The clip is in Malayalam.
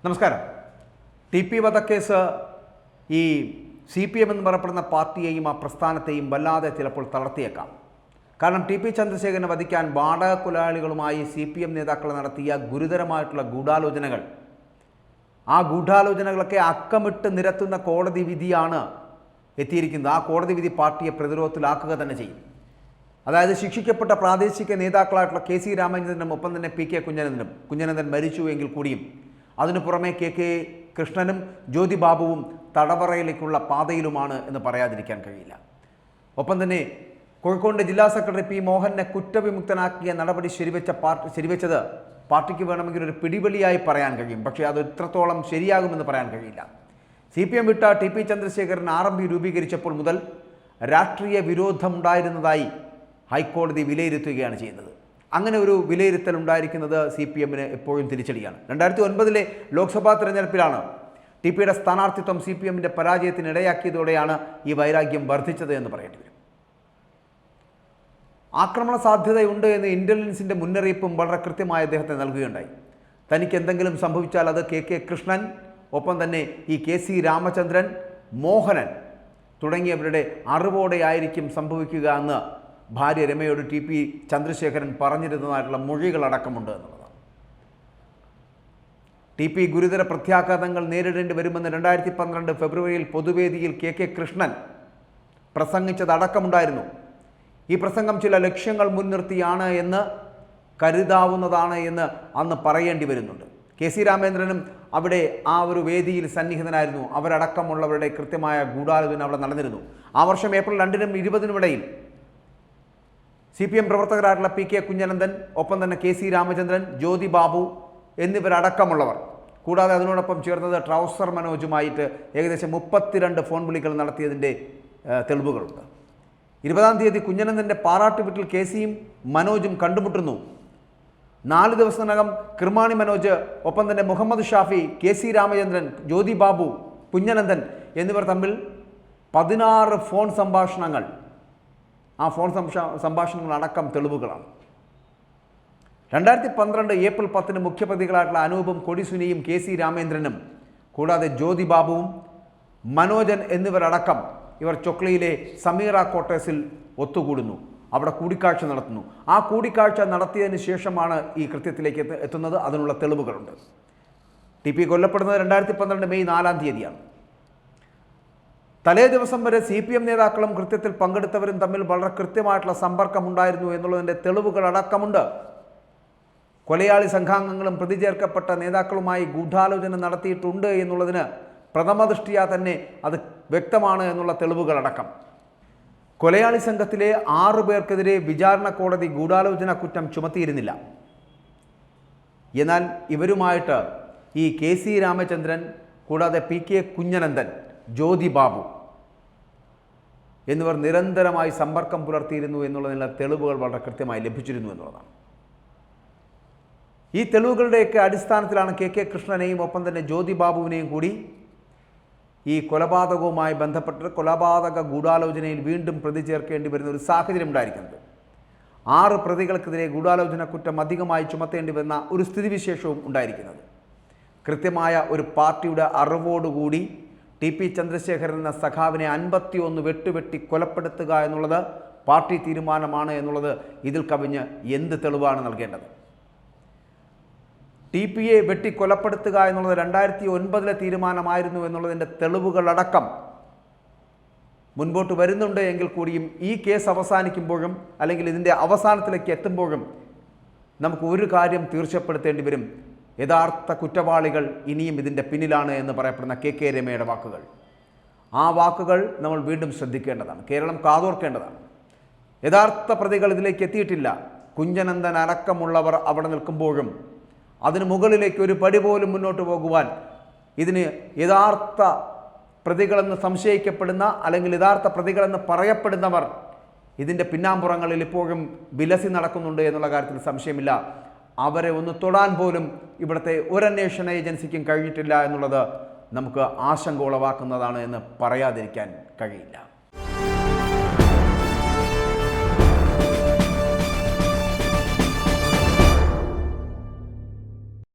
നമസ്കാരം. TP വധക്കേസ് ഈ CPM എന്ന് പറയപ്പെടുന്ന പാർട്ടിയെയും ആ പ്രസ്ഥാനത്തെയും വല്ലാതെ ചിലപ്പോൾ തളർത്തിയേക്കാം. കാരണം TP ചന്ദ്രശേഖരനെ വധിക്കാൻ വാടക കൊലയാളികളുമായി CPM നേതാക്കൾ നടത്തിയ ഗുരുതരമായിട്ടുള്ള ഗൂഢാലോചനകൾ, ആ ഗൂഢാലോചനകളൊക്കെ അക്കമിട്ട് നിരത്തുന്ന കോടതി വിധിയാണ് എത്തിയിരിക്കുന്നത്. ആ കോടതി വിധി പാർട്ടിയെ പ്രതിരോധത്തിലാക്കുക തന്നെ ചെയ്യും. അതായത് ശിക്ഷിക്കപ്പെട്ട പ്രാദേശിക നേതാക്കളായിട്ടുള്ള KC രാമചന്ദ്രനും ഒപ്പം തന്നെ PK കുഞ്ഞനന്ദൻ മരിച്ചു എങ്കിൽ കൂടിയും അതിനു പുറമെ KK കൃഷ്ണനും ജ്യോതി ബാബുവും തടവറയിലേക്കുള്ള പാതയിലുമാണ് എന്ന് പറയാതിരിക്കാൻ കഴിയില്ല. ഒപ്പം തന്നെ കോഴിക്കോട് ജില്ലാ സെക്രട്ടറി P മോഹനെ കുറ്റവിമുക്തനാക്കിയ നടപടി ശരിവെച്ചത് പാർട്ടിക്ക് വേണമെങ്കിൽ ഒരു പിടിവലിയായി പറയാൻ കഴിയും. പക്ഷേ അത് ഇത്രത്തോളം ശരിയാകുമെന്ന് പറയാൻ കഴിയില്ല. CPM വിട്ട TP ചന്ദ്രശേഖരൻ RMP രൂപീകരിച്ചപ്പോൾ മുതൽ രാഷ്ട്രീയ വിരോധമുണ്ടായിരുന്നതായി ഹൈക്കോടതി വിലയിരുത്തുകയാണ് ചെയ്യുന്നത്. അങ്ങനെ ഒരു വിലയിരുത്തൽ ഉണ്ടായിരിക്കുന്നത് CPMന് എപ്പോഴും തിരിച്ചടിയാണ്. 2009 ലോക്സഭാ തെരഞ്ഞെടുപ്പിലാണ് TPയുടെ സ്ഥാനാർത്ഥിത്വം CPMന്റെ പരാജയത്തിന് ഇടയാക്കിയതോടെയാണ് ഈ വൈരാഗ്യം വർദ്ധിച്ചത് എന്ന് പറയേണ്ടി വരും. ആക്രമണ സാധ്യതയുണ്ട് എന്ന് ഇന്റലിജൻസിന്റെ മുന്നറിയിപ്പും വളരെ കൃത്യമായി അദ്ദേഹത്തെ നൽകുകയുണ്ടായി. തനിക്ക് എന്തെങ്കിലും സംഭവിച്ചാൽ അത് KK കൃഷ്ണൻ, ഒപ്പം തന്നെ ഈ KC രാമചന്ദ്രൻ, മോഹനൻ തുടങ്ങിയവരുടെ അറിവോടെയായിരിക്കും സംഭവിക്കുക എന്ന് ഭാര്യ രമയോട് TP ചന്ദ്രശേഖരൻ പറഞ്ഞിരുന്നതായിട്ടുള്ള മൊഴികളടക്കമുണ്ട് എന്നുള്ളതാണ്. TP ഗുരുതര പ്രത്യാഘാതങ്ങൾ നേരിടേണ്ടി വരുമെന്ന് 2012 ഫെബ്രുവരിയിൽ പൊതുവേദിയിൽ KK കൃഷ്ണൻ പ്രസംഗിച്ചതടക്കമുണ്ടായിരുന്നു. ഈ പ്രസംഗം ചില ലക്ഷ്യങ്ങൾ മുൻനിർത്തിയാണ് എന്ന് കരുതാവുന്നതാണ് എന്ന് അന്ന് പറയേണ്ടി വരുന്നുണ്ട്. KC രാമേന്ദ്രനും അവിടെ ആ ഒരു വേദിയിൽ സന്നിഹിതനായിരുന്നു. അവരടക്കമുള്ളവരുടെ കൃത്യമായ ഗൂഢാലോചന അവിടെ നടന്നിരുന്നു. ആ വർഷം ഏപ്രിൽ 2-നും 20-നും ഇടയിൽ CPM പ്രവർത്തകരായിട്ടുള്ള PK കുഞ്ഞനന്ദൻ, ഒപ്പം തന്നെ KC രാമചന്ദ്രൻ, ജ്യോതി ബാബു എന്നിവരടക്കമുള്ളവർ, കൂടാതെ അതിനോടൊപ്പം ചേർന്നത് ട്രൗസർ മനോജുമായിട്ട് ഏകദേശം 32 ഫോൺ വിളികൾ നടത്തിയതിൻ്റെ തെളിവുകളുണ്ട്. 20-ാം തീയതി കുഞ്ഞനന്ദൻ്റെ പാറാട്ട് വീട്ടിൽ KCയും മനോജും കണ്ടുമുട്ടുന്നു. 4 ദിവസത്തിനകം കിർമാണി മനോജ്, ഒപ്പം തന്നെ മുഹമ്മദ് ഷാഫി, KC രാമചന്ദ്രൻ, ജ്യോതി ബാബു, കുഞ്ഞനന്ദൻ എന്നിവർ തമ്മിൽ 16 ഫോൺ സംഭാഷണങ്ങൾ, ആ ഫോൺ സംഭാഷണങ്ങളടക്കം തെളിവുകളാണ്. 2012 ഏപ്രിൽ 10-ന് മുഖ്യപ്രതികളായിട്ടുള്ള അനൂപും കൊടിസുനിയും KC രാമേന്ദ്രനും കൂടാതെ ജ്യോതി ബാബുവും മനോജൻ എന്നിവരടക്കം ഇവർ ചൊക്ലിയിലെ സമീറ ക്വാർട്ടേഴ്സിൽ ഒത്തുകൂടുന്നു. അവിടെ കൂടിക്കാഴ്ച നടത്തുന്നു. ആ കൂടിക്കാഴ്ച നടത്തിയതിന് ശേഷമാണ് ഈ കൃത്യത്തിലേക്ക് എത്തുന്നത്. അതിനുള്ള തെളിവുകളുണ്ട്. TP കൊല്ലപ്പെടുന്നത് 2012 മെയ് 4-ാം തീയതിയാണ്. തലേ ദിവസം വരെ CPM നേതാക്കളും കൃത്യത്തിൽ പങ്കെടുത്തവരും തമ്മിൽ വളരെ കൃത്യമായിട്ടുള്ള സമ്പർക്കമുണ്ടായിരുന്നു എന്നുള്ളതിൻ്റെ തെളിവുകളടക്കമുണ്ട്. കൊലയാളി സംഘാംഗങ്ങളും പ്രതി ചേർക്കപ്പെട്ട നേതാക്കളുമായി ഗൂഢാലോചന നടത്തിയിട്ടുണ്ട് എന്നുള്ളതിന് പ്രഥമദൃഷ്ടിയാ തന്നെ അത് വ്യക്തമാണ് എന്നുള്ള തെളിവുകളടക്കം. കൊലയാളി സംഘത്തിലെ 6 പേർക്കെതിരെ വിചാരണ കോടതി ഗൂഢാലോചന കുറ്റം ചുമത്തിയിരുന്നില്ല. എന്നാൽ ഇവരുമായിട്ട് ഈ KC രാമചന്ദ്രൻ, കൂടാതെ PK കുഞ്ഞനന്ദൻ, ജ്യോതി ബാബു എന്നിവർ നിരന്തരമായി സമ്പർക്കം പുലർത്തിയിരുന്നു എന്നുള്ളതിനുള്ള തെളിവുകൾ വളരെ കൃത്യമായി ലഭിച്ചിരുന്നു എന്നുള്ളതാണ്. ഈ തെളിവുകളുടെയൊക്കെ അടിസ്ഥാനത്തിലാണ് KK കൃഷ്ണനെയും ഒപ്പം തന്നെ ജ്യോതി ബാബുവിനെയും കൂടി ഈ കൊലപാതകവുമായി ബന്ധപ്പെട്ട് കൊലപാതക ഗൂഢാലോചനയിൽ വീണ്ടും പ്രതി ചേർക്കേണ്ടി വരുന്ന ഒരു സാഹചര്യം ഉണ്ടായിരിക്കുന്നത്. 6 പ്രതികൾക്കെതിരെ ഗൂഢാലോചന കുറ്റം അധികമായി ചുമത്തേണ്ടി വരുന്ന ഒരു സ്ഥിതിവിശേഷവും ഉണ്ടായിരിക്കുന്നത്. കൃത്യമായ ഒരു പാർട്ടിയുടെ അറിവോടുകൂടി TP ചന്ദ്രശേഖരൻ എന്ന സഖാവിനെ 51 വെട്ടുവെട്ടി കൊലപ്പെടുത്തുക എന്നുള്ളത് പാർട്ടി തീരുമാനമാണ് എന്നുള്ളത് ഇതിൽ കവിഞ്ഞ് എന്ത് തെളിവാണ് നൽകേണ്ടത്? TPയെ വെട്ടി കൊലപ്പെടുത്തുക എന്നുള്ളത് 2009 തീരുമാനമായിരുന്നു എന്നുള്ളതിൻ്റെ തെളിവുകളടക്കം മുൻപോട്ട് വരുന്നുണ്ട് എങ്കിൽ കൂടിയും ഈ കേസ് അവസാനിക്കുമ്പോഴും അല്ലെങ്കിൽ ഇതിൻ്റെ അവസാനത്തിലേക്ക് എത്തുമ്പോഴും നമുക്ക് ഒരു കാര്യം തീർച്ചപ്പെടുത്തേണ്ടി വരും. യഥാർത്ഥ കുറ്റവാളികൾ ഇനിയും ഇതിൻ്റെ പിന്നിലാണ് എന്ന് പറയപ്പെടുന്ന KK രമയുടെ വാക്കുകൾ. ആ വാക്കുകൾ നമ്മൾ വീണ്ടും ശ്രദ്ധിക്കേണ്ടതാണ്. കേരളം കാതോർക്കേണ്ടതാണ്. യഥാർത്ഥ പ്രതികൾ ഇതിലേക്ക് എത്തിയിട്ടില്ല. കുഞ്ഞനന്ദൻ അടക്കമുള്ളവർ അവിടെ നിൽക്കുമ്പോഴും അതിന് മുകളിലേക്ക് ഒരു പടി പോലും മുന്നോട്ട് പോകുവാൻ ഇതിന് യഥാർത്ഥ പ്രതികളെന്ന് സംശയിക്കപ്പെടുന്ന അല്ലെങ്കിൽ യഥാർത്ഥ പ്രതികളെന്ന് പറയപ്പെടുന്നവർ ഇതിൻ്റെ പിന്നാമ്പുറങ്ങളിൽ ഇപ്പോഴും വിലസി നടക്കുന്നുണ്ട് എന്നുള്ള കാര്യത്തിൽ സംശയമില്ല. അവരെ ഒന്ന് തൊടാൻ പോലും ഇവിടുത്തെ ഒരു അന്വേഷണ ഏജൻസിക്കും കഴിഞ്ഞിട്ടില്ല എന്നുള്ളത് നമുക്ക് ആശങ്ക ഉളവാക്കുന്നതാണ് എന്ന് പറയാതിരിക്കാൻ കഴിയില്ല.